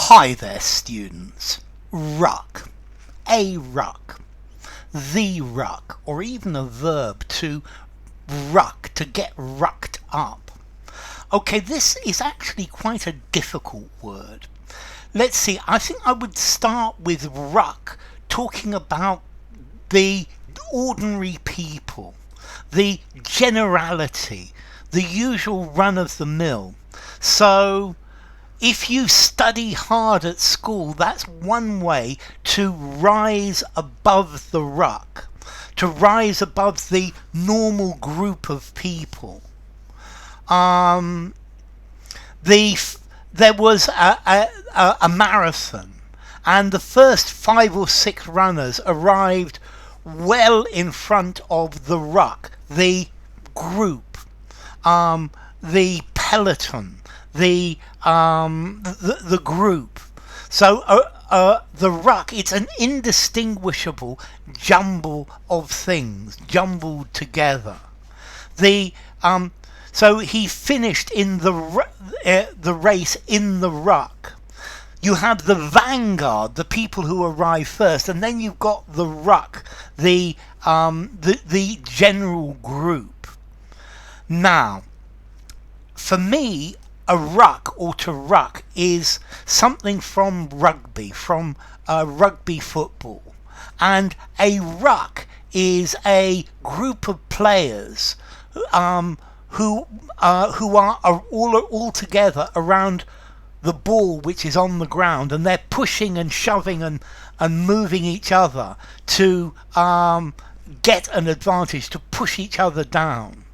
Hi there, students. Ruck, a ruck, the ruck, or even a verb to ruck, to get rucked up. Okay, this is actually quite a difficult word. Let's see, I think I would start with ruck, talking about the ordinary people, the generality, the usual run-of-the-mill. So if you study hard at school, that's one way to rise above the ruck, to rise above the normal group of people. There was a marathon, and the first 5 or 6 runners arrived well in front of the ruck, the group, the peloton, the group. So the ruck, it's an indistinguishable jumble of things jumbled together. So he finished in the race in the ruck. You have the vanguard, the people who arrive first, and then you've got the ruck, the general group. Now, for me, a ruck, or to ruck, is something from rugby football. And a ruck is a group of players who are all together around the ball which is on the ground, and they're pushing and shoving and moving each other to get an advantage, to push each other down.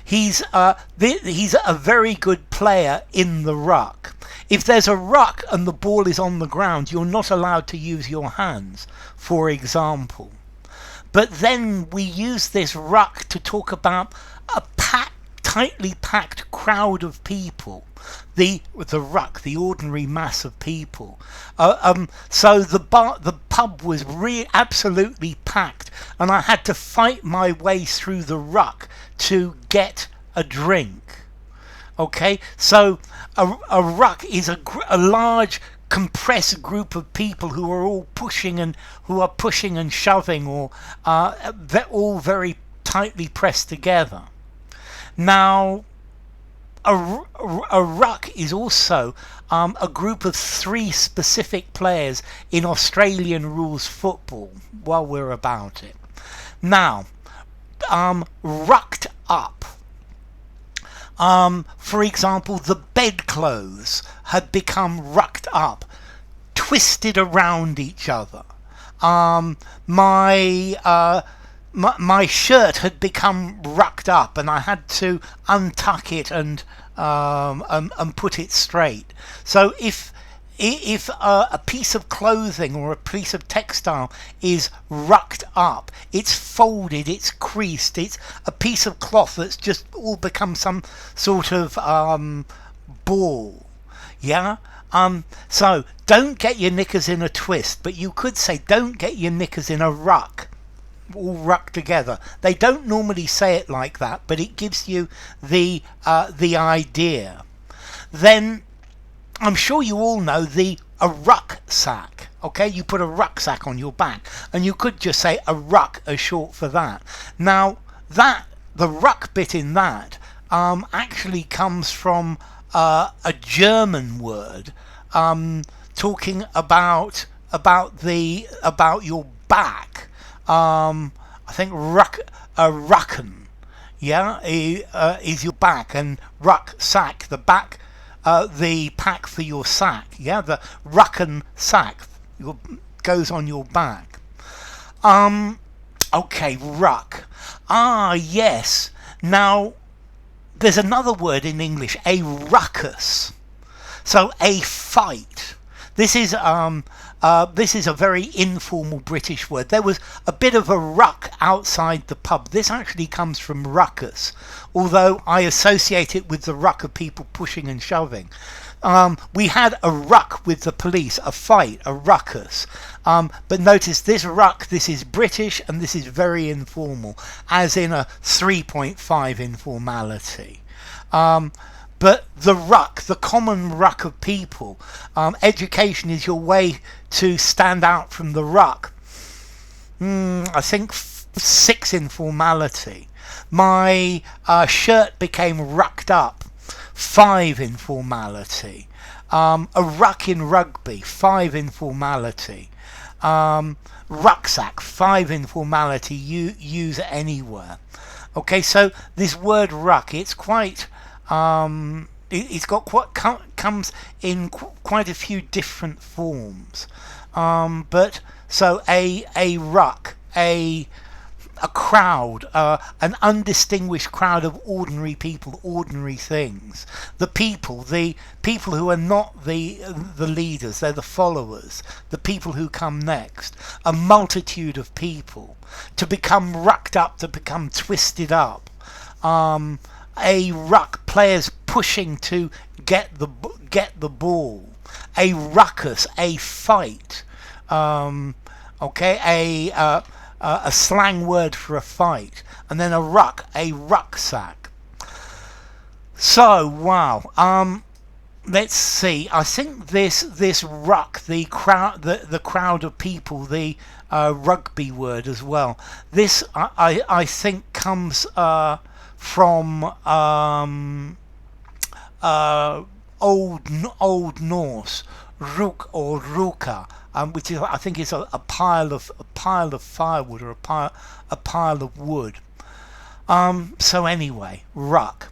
He's a very good player in the ruck. If there's a ruck and the ball is on the ground, you're not allowed to use your hands, for example. But then we use this ruck to talk about a tightly packed crowd of people. The ruck, the ordinary mass of people. So the pub was absolutely packed, and I had to fight my way through the ruck to get a drink. Okay, so a ruck is a large compressed group of people who are all pushing and shoving, or they're all very tightly pressed together. Now, a ruck is also a group of 3 specific players in Australian rules football, while we're about it. Now, rucked up. For example, the bedclothes had become rucked up, twisted around each other. My shirt had become rucked up, and I had to untuck it and put it straight. So if a piece of clothing or a piece of textile is rucked up, it's folded, it's creased, it's a piece of cloth that's just all become some sort of ball. Yeah? So don't get your knickers in a twist, but you could say don't get your knickers in a ruck, all rucked together. They don't normally say it like that, but it gives you the idea. Then I'm sure you all know a rucksack. Okay, you put a rucksack on your back, and you could just say a ruck as short for that. Now, the ruck bit in that actually comes from a German word talking about your back. I think rucken, yeah, is your back, and rucksack, the back. The pack for your sack, yeah, the rucken sack goes on your back. Okay, ruck. Yes. Now, there's another word in English, a ruckus. So a fight. This is a very informal British word. There was a bit of a ruck outside the pub. This actually comes from ruckus, although I associate it with the ruck of people pushing and shoving. We had a ruck with the police, a fight, a ruckus. But notice this ruck, this is British, and this is very informal, as in a 3.5 informality. But the ruck, the common ruck of people, education is your way to stand out from the ruck. I think 6 informality. My shirt became rucked up. 5 informality. A ruck in rugby. 5 informality. Rucksack. 5 informality. Use it anywhere. Okay, so this word ruck, it's quite it's got quite comes in quite a few different forms. But so a ruck, a crowd, an undistinguished crowd of ordinary people, ordinary things. The people who are not the leaders, they're the followers, the people who come next. A multitude of people. To become rucked up, to become twisted up. A ruck, players pushing to get the ball. A ruckus, a fight. Okay, a slang word for a fight, and then a ruck, a rucksack. So wow, let's see. I think this ruck, the crowd of people, the rugby word as well. This I think comes from Old Norse, ruk or ruka, which is, I think, is a pile of firewood, or a pile of wood. So anyway, ruck.